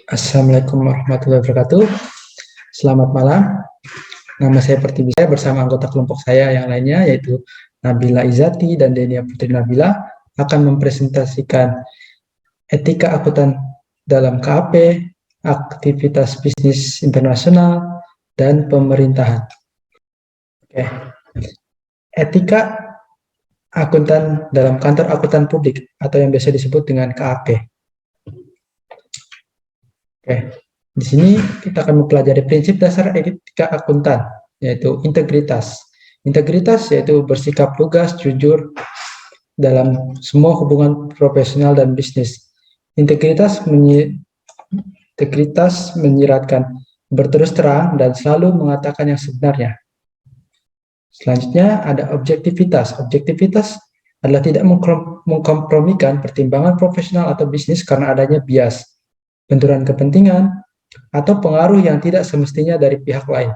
Assalamualaikum warahmatullahi wabarakatuh. Selamat malam. Nama saya Pertiwi, saya bersama anggota kelompok saya yang lainnya yaitu Nabila Izati dan Denia Putri Nabila akan mempresentasikan etika akuntan dalam KAP, aktivitas bisnis internasional, dan pemerintahan. Oke. Etika akuntan dalam kantor akuntan publik atau yang biasa disebut dengan KAP. Oke. Di sini kita akan mempelajari prinsip dasar etika akuntan, yaitu integritas. Integritas yaitu bersikap lugas, jujur dalam semua hubungan profesional dan bisnis. Integritas menyiratkan berterus terang dan selalu mengatakan yang sebenarnya. Selanjutnya ada objektivitas. Objektivitas adalah tidak mengkompromikan pertimbangan profesional atau bisnis karena adanya bias, benturan kepentingan, atau pengaruh yang tidak semestinya dari pihak lain.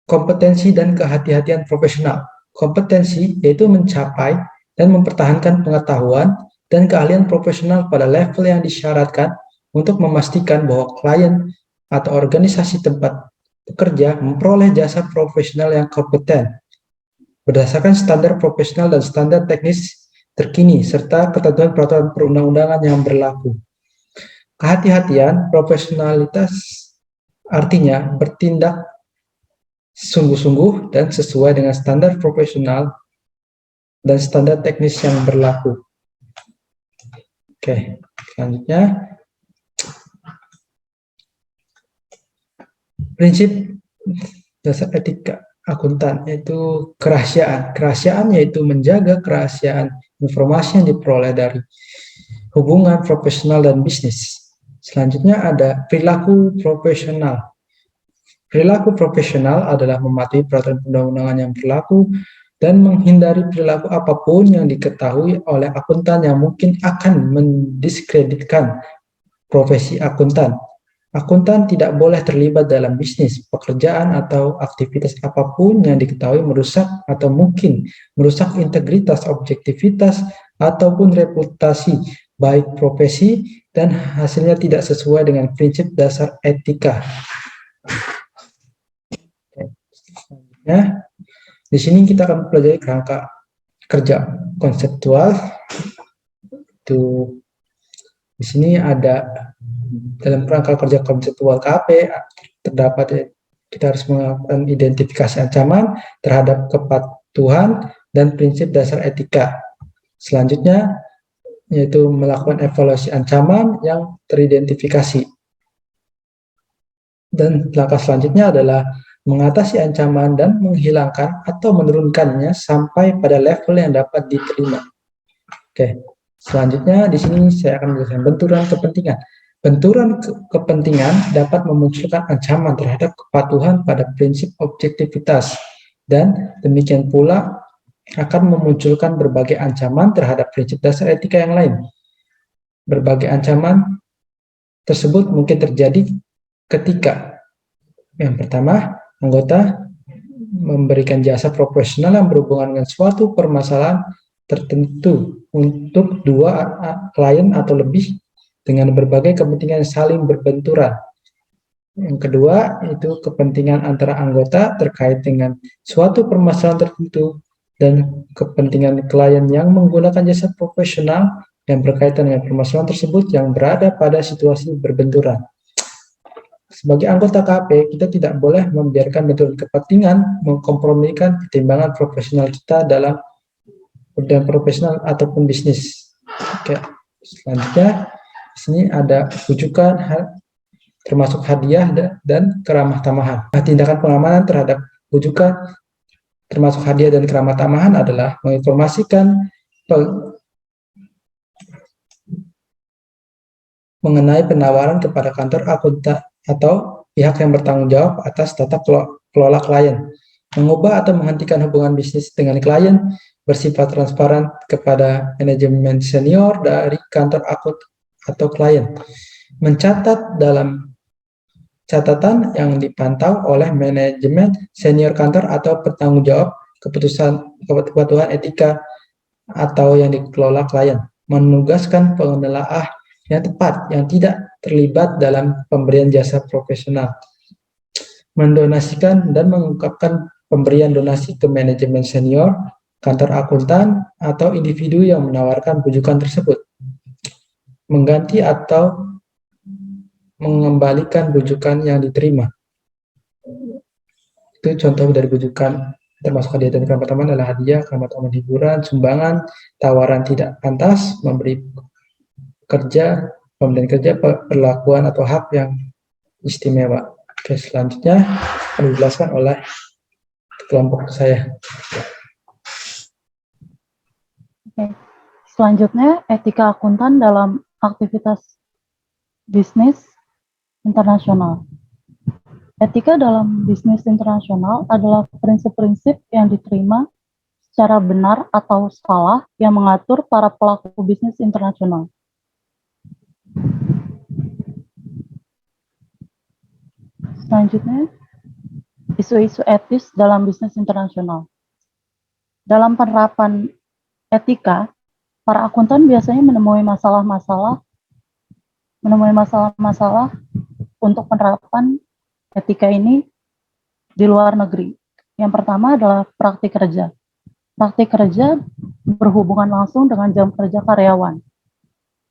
Kompetensi dan kehati-hatian profesional. Kompetensi yaitu mencapai dan mempertahankan pengetahuan dan keahlian profesional pada level yang disyaratkan untuk memastikan bahwa klien atau organisasi tempat bekerja memperoleh jasa profesional yang kompeten berdasarkan standar profesional dan standar teknis terkini serta ketentuan peraturan perundang-undangan yang berlaku. Kehati-hatian, profesionalitas artinya bertindak sungguh-sungguh dan sesuai dengan standar profesional dan standar teknis yang berlaku. Oke, selanjutnya prinsip dasar etika akuntan yaitu kerahasiaan. Kerahasiaan yaitu menjaga kerahasiaan informasi yang diperoleh dari hubungan profesional dan bisnis. Selanjutnya ada perilaku profesional. Perilaku profesional adalah mematuhi peraturan perundang-undangan yang berlaku dan menghindari perilaku apapun yang diketahui oleh akuntan yang mungkin akan mendiskreditkan profesi akuntan. Akuntan tidak boleh terlibat dalam bisnis, pekerjaan, atau aktivitas apapun yang diketahui merusak atau mungkin merusak integritas, objektivitas, ataupun reputasi, baik profesi dan hasilnya tidak sesuai dengan prinsip dasar etika. Selanjutnya, di sini kita akan mempelajari kerangka kerja konseptual. Di sini ada dalam kerangka kerja konseptual KAP terdapat kita harus melakukan identifikasi ancaman terhadap kepatuhan dan prinsip dasar etika. Selanjutnya yaitu melakukan evaluasi ancaman yang teridentifikasi. Dan langkah selanjutnya adalah mengatasi ancaman dan menghilangkan atau menurunkannya sampai pada level yang dapat diterima. Oke, selanjutnya di sini saya akan menjelaskan benturan kepentingan. Benturan kepentingan dapat memunculkan ancaman terhadap kepatuhan pada prinsip objektivitas dan demikian pula akan memunculkan berbagai ancaman terhadap prinsip dasar etika yang lain. Berbagai ancaman tersebut mungkin terjadi ketika yang pertama, anggota memberikan jasa profesional yang berhubungan dengan suatu permasalahan tertentu untuk dua klien atau lebih dengan berbagai kepentingan saling berbenturan. Yang kedua, itu kepentingan antara anggota terkait dengan suatu permasalahan tertentu dan kepentingan klien yang menggunakan jasa profesional yang berkaitan dengan permasalahan tersebut yang berada pada situasi berbenturan. Sebagai anggota KAP, kita tidak boleh membiarkan benturan kepentingan mengkompromikan pertimbangan profesional kita dalam bidang profesional ataupun bisnis. Oke, selanjutnya di sini ada rujukan termasuk hadiah dan keramah tamahan. Nah, tindakan pengamanan terhadap rujukan termasuk hadiah dan keramah tamahan adalah menginformasikan mengenai penawaran kepada kantor akuntan atau pihak yang bertanggung jawab atas tata kelola klien, mengubah atau menghentikan hubungan bisnis dengan klien, bersifat transparan kepada manajemen senior dari kantor akuntan atau klien, mencatat dalam catatan yang dipantau oleh manajemen senior kantor atau bertanggung jawab kebutuhan etika atau yang dikelola klien, menugaskan penelaah yang tepat, yang tidak terlibat dalam pemberian jasa profesional, mendonasikan dan mengungkapkan pemberian donasi ke manajemen senior, kantor akuntan, atau individu yang menawarkan rujukan tersebut, mengganti atau mengembalikan rujukan yang diterima. Itu contoh dari rujukan, termasuk hadiah dan keramat teman adalah hadiah, keramat teman, hiburan, sumbangan, tawaran tidak pantas, memberi kerja, pemberian kerja, perlakuan atau hak yang istimewa. Oke, selanjutnya akan dijelaskan oleh kelompok saya. Oke. Selanjutnya, etika akuntan dalam aktivitas bisnis internasional. Etika dalam bisnis internasional adalah prinsip-prinsip yang diterima secara benar atau salah yang mengatur para pelaku bisnis internasional. Selanjutnya, isu-isu etis dalam bisnis internasional. Dalam penerapan etika, para akuntan biasanya menemui masalah-masalah untuk penerapan etika ini di luar negeri. Yang pertama adalah praktik kerja. Praktik kerja berhubungan langsung dengan jam kerja karyawan.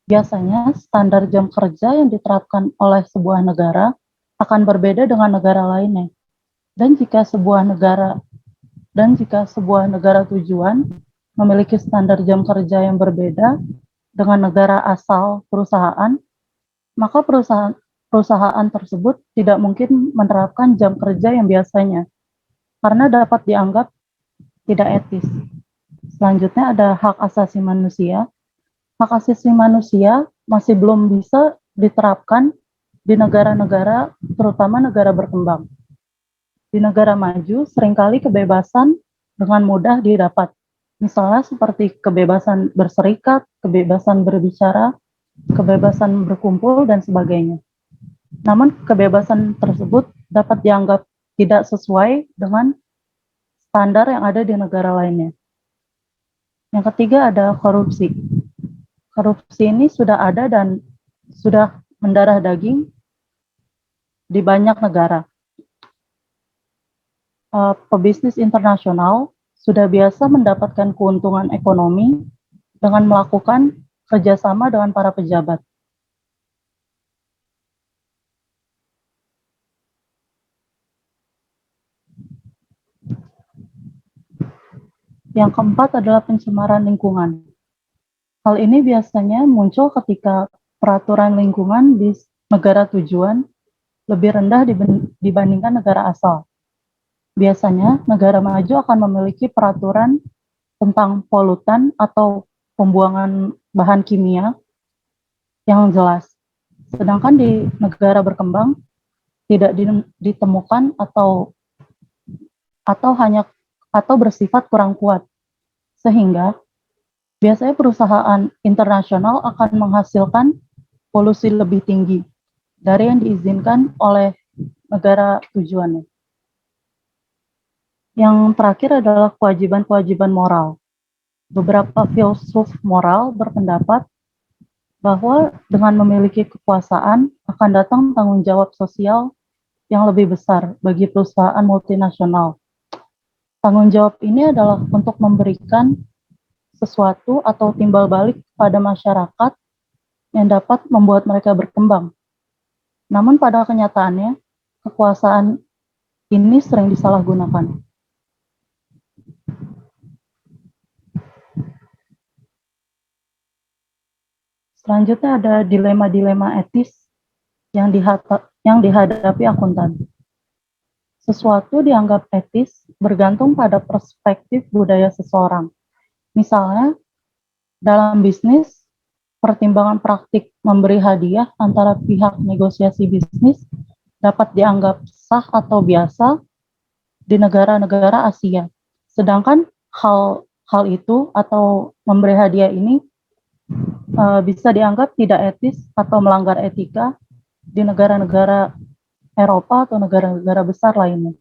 Biasanya standar jam kerja yang diterapkan oleh sebuah negara akan berbeda dengan negara lainnya. Dan jika sebuah negara tujuan memiliki standar jam kerja yang berbeda dengan negara asal perusahaan, maka perusahaan tersebut tidak mungkin menerapkan jam kerja yang biasanya, karena dapat dianggap tidak etis. Selanjutnya ada hak asasi manusia. Hak asasi manusia masih belum bisa diterapkan di negara-negara, terutama negara berkembang. Di negara maju, seringkali kebebasan dengan mudah didapat. Misalnya seperti kebebasan berserikat, kebebasan berbicara, kebebasan berkumpul, dan sebagainya. Namun kebebasan tersebut dapat dianggap tidak sesuai dengan standar yang ada di negara lainnya. Yang ketiga ada korupsi. Korupsi ini sudah ada dan sudah mendarah daging di banyak negara. Pebisnis internasional sudah biasa mendapatkan keuntungan ekonomi dengan melakukan kerjasama dengan para pejabat. Yang keempat adalah pencemaran lingkungan. Hal ini biasanya muncul ketika peraturan lingkungan di negara tujuan lebih rendah dibandingkan negara asal. Biasanya, negara maju akan memiliki peraturan tentang polutan atau pembuangan bahan kimia yang jelas. Sedangkan di negara berkembang tidak ditemukan atau bersifat kurang kuat. Sehingga biasanya perusahaan internasional akan menghasilkan polusi lebih tinggi dari yang diizinkan oleh negara tujuannya. Yang terakhir adalah kewajiban-kewajiban moral. Beberapa filsuf moral berpendapat bahwa dengan memiliki kekuasaan akan datang tanggung jawab sosial yang lebih besar bagi perusahaan multinasional. Tanggung jawab ini adalah untuk memberikan sesuatu atau timbal balik pada masyarakat yang dapat membuat mereka berkembang. Namun pada kenyataannya, kekuasaan ini sering disalahgunakan. Selanjutnya ada dilema-dilema etis yang dihadapi akuntan. Sesuatu dianggap etis bergantung pada perspektif budaya seseorang. Misalnya, dalam bisnis, pertimbangan praktik memberi hadiah antara pihak negosiasi bisnis dapat dianggap sah atau biasa di negara-negara Asia. Sedangkan hal itu atau memberi hadiah ini bisa dianggap tidak etis atau melanggar etika di negara-negara Eropa atau negara-negara besar lainnya.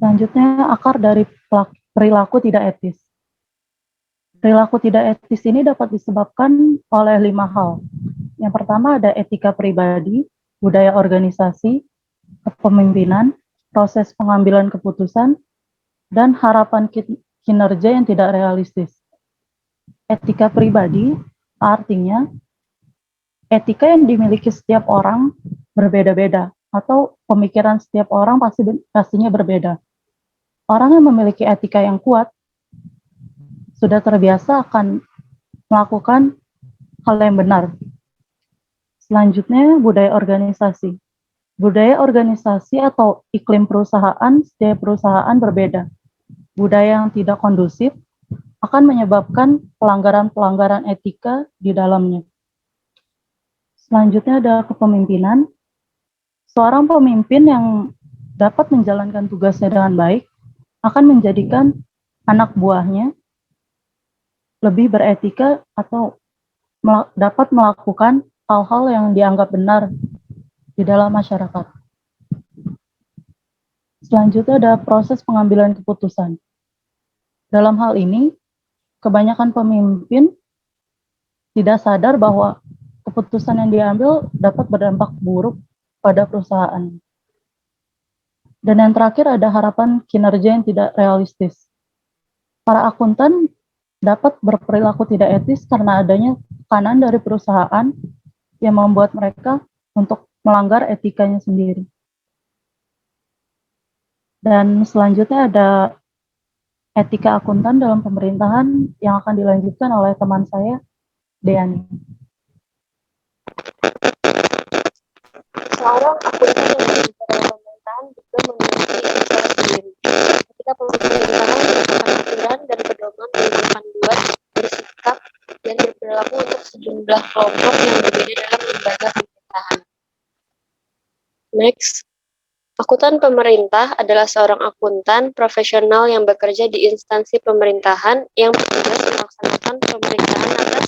Selanjutnya, akar dari perilaku tidak etis. Perilaku tidak etis ini dapat disebabkan oleh 5 hal. Yang pertama ada etika pribadi, budaya organisasi, kepemimpinan, proses pengambilan keputusan, dan harapan kinerja yang tidak realistis. Etika pribadi artinya etika yang dimiliki setiap orang berbeda-beda atau pemikiran setiap orang pastinya berbeda. Orang yang memiliki etika yang kuat sudah terbiasa akan melakukan hal yang benar. Selanjutnya, budaya organisasi. Budaya organisasi atau iklim perusahaan, setiap perusahaan berbeda. Budaya yang tidak kondusif akan menyebabkan pelanggaran-pelanggaran etika di dalamnya. Selanjutnya ada kepemimpinan. Seorang pemimpin yang dapat menjalankan tugasnya dengan baik akan menjadikan anak buahnya lebih beretika atau dapat melakukan hal-hal yang dianggap benar di dalam masyarakat. Selanjutnya ada proses pengambilan keputusan. Dalam hal ini, kebanyakan pemimpin tidak sadar bahwa keputusan yang diambil dapat berdampak buruk pada perusahaan. Dan yang terakhir ada harapan kinerja yang tidak realistis. Para akuntan dapat berperilaku tidak etis karena adanya tekanan dari perusahaan yang membuat mereka untuk melanggar etikanya sendiri. Dan selanjutnya ada etika akuntan dalam pemerintahan yang akan dilanjutkan oleh teman saya, Deani. Seorang akuntan yang bekerja dalam pemerintahan juga memiliki etika sendiri. Ketika pemerintahan merupakan aturan dan pedoman tentang panduan bersikap dan berperilaku untuk sejumlah kelompok yang berbeda dalam lembaga pemerintahan. Next, akuntan pemerintah adalah seorang akuntan profesional yang bekerja di instansi pemerintahan yang bertugas melaksanakan pemerintahan atas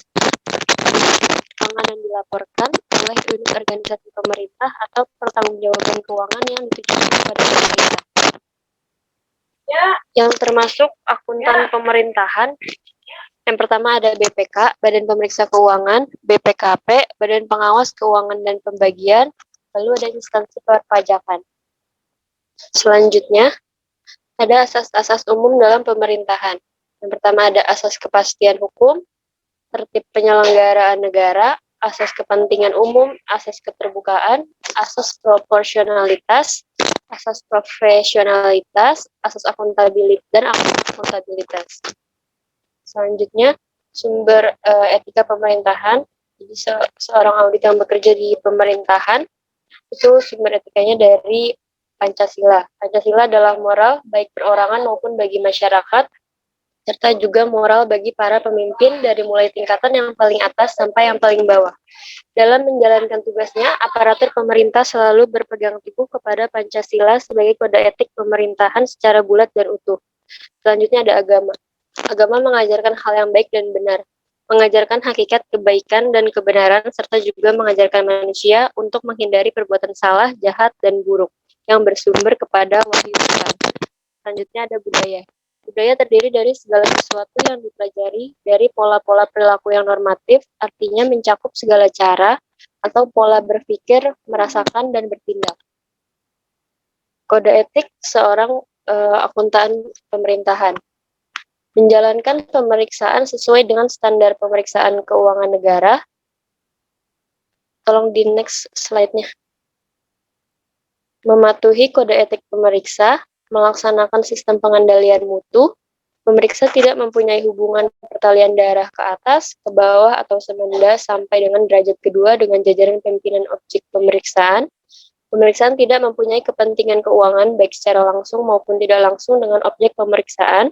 keuangan yang dilaporkan oleh unit organisasi pemerintah atau pertanggungjawaban keuangan yang ditujukan kepada pemerintah. Yang termasuk akuntan pemerintahan, yang pertama ada BPK, Badan Pemeriksa Keuangan, BPKP, Badan Pengawas Keuangan dan Pembagian, lalu ada instansi perpajakan. Selanjutnya, ada asas-asas umum dalam pemerintahan. Yang pertama ada asas kepastian hukum, tertib penyelenggaraan negara, asas kepentingan umum, asas keterbukaan, asas proporsionalitas, asas profesionalitas, asas akuntabilitas, dan akuntabilitas. Selanjutnya, sumber etika pemerintahan. Jadi seorang audit yang bekerja di pemerintahan, itu sumber etikanya dari Pancasila. Pancasila adalah moral baik perorangan maupun bagi masyarakat, serta juga moral bagi para pemimpin dari mulai tingkatan yang paling atas sampai yang paling bawah. Dalam menjalankan tugasnya, aparatur pemerintah selalu berpegang teguh kepada Pancasila sebagai kode etik pemerintahan secara bulat dan utuh. Selanjutnya ada agama. Agama mengajarkan hal yang baik dan benar, mengajarkan hakikat kebaikan dan kebenaran, serta juga mengajarkan manusia untuk menghindari perbuatan salah, jahat, dan buruk yang bersumber kepada wahyu Tuhan. Selanjutnya ada budaya. Budaya terdiri dari segala sesuatu yang dipelajari dari pola-pola perilaku yang normatif, artinya mencakup segala cara atau pola berpikir, merasakan, dan bertindak. Kode etik seorang akuntan pemerintahan. Menjalankan pemeriksaan sesuai dengan standar pemeriksaan keuangan negara. Tolong di next slide-nya. Mematuhi kode etik pemeriksa, melaksanakan sistem pengendalian mutu, pemeriksa tidak mempunyai hubungan pertalian darah ke atas, ke bawah, atau semenda sampai dengan derajat kedua dengan jajaran pimpinan objek pemeriksaan. Pemeriksaan tidak mempunyai kepentingan keuangan baik secara langsung maupun tidak langsung dengan objek pemeriksaan.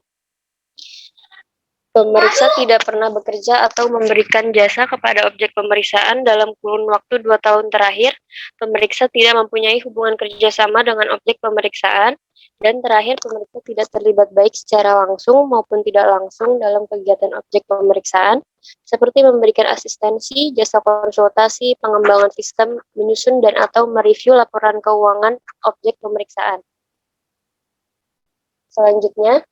Pemeriksa tidak pernah bekerja atau memberikan jasa kepada objek pemeriksaan dalam kurun waktu 2 tahun terakhir. Pemeriksa tidak mempunyai hubungan kerjasama dengan objek pemeriksaan. Dan terakhir, pemeriksa tidak terlibat baik secara langsung maupun tidak langsung dalam kegiatan objek pemeriksaan, seperti memberikan asistensi, jasa konsultasi, pengembangan sistem, menyusun dan atau mereview laporan keuangan objek pemeriksaan. Selanjutnya,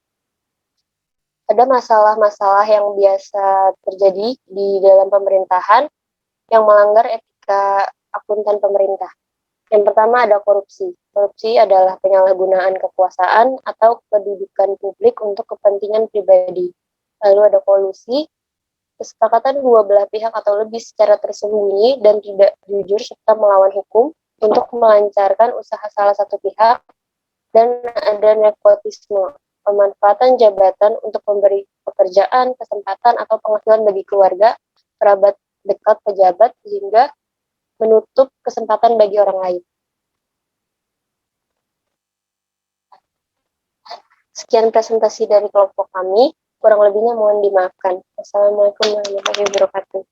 ada masalah-masalah yang biasa terjadi di dalam pemerintahan yang melanggar etika akuntan pemerintah. Yang pertama ada korupsi. Korupsi adalah penyalahgunaan kekuasaan atau kedudukan publik untuk kepentingan pribadi. Lalu ada kolusi, kesepakatan dua belah pihak atau lebih secara tersembunyi dan tidak jujur serta melawan hukum untuk melancarkan usaha salah satu pihak. Dan ada nepotisme, pemanfaatan jabatan untuk memberi pekerjaan, kesempatan, atau penghasilan bagi keluarga, kerabat dekat pejabat, sehingga menutup kesempatan bagi orang lain. Sekian presentasi dari kelompok kami, kurang lebihnya mohon dimaafkan. Wassalamualaikum warahmatullahi wabarakatuh.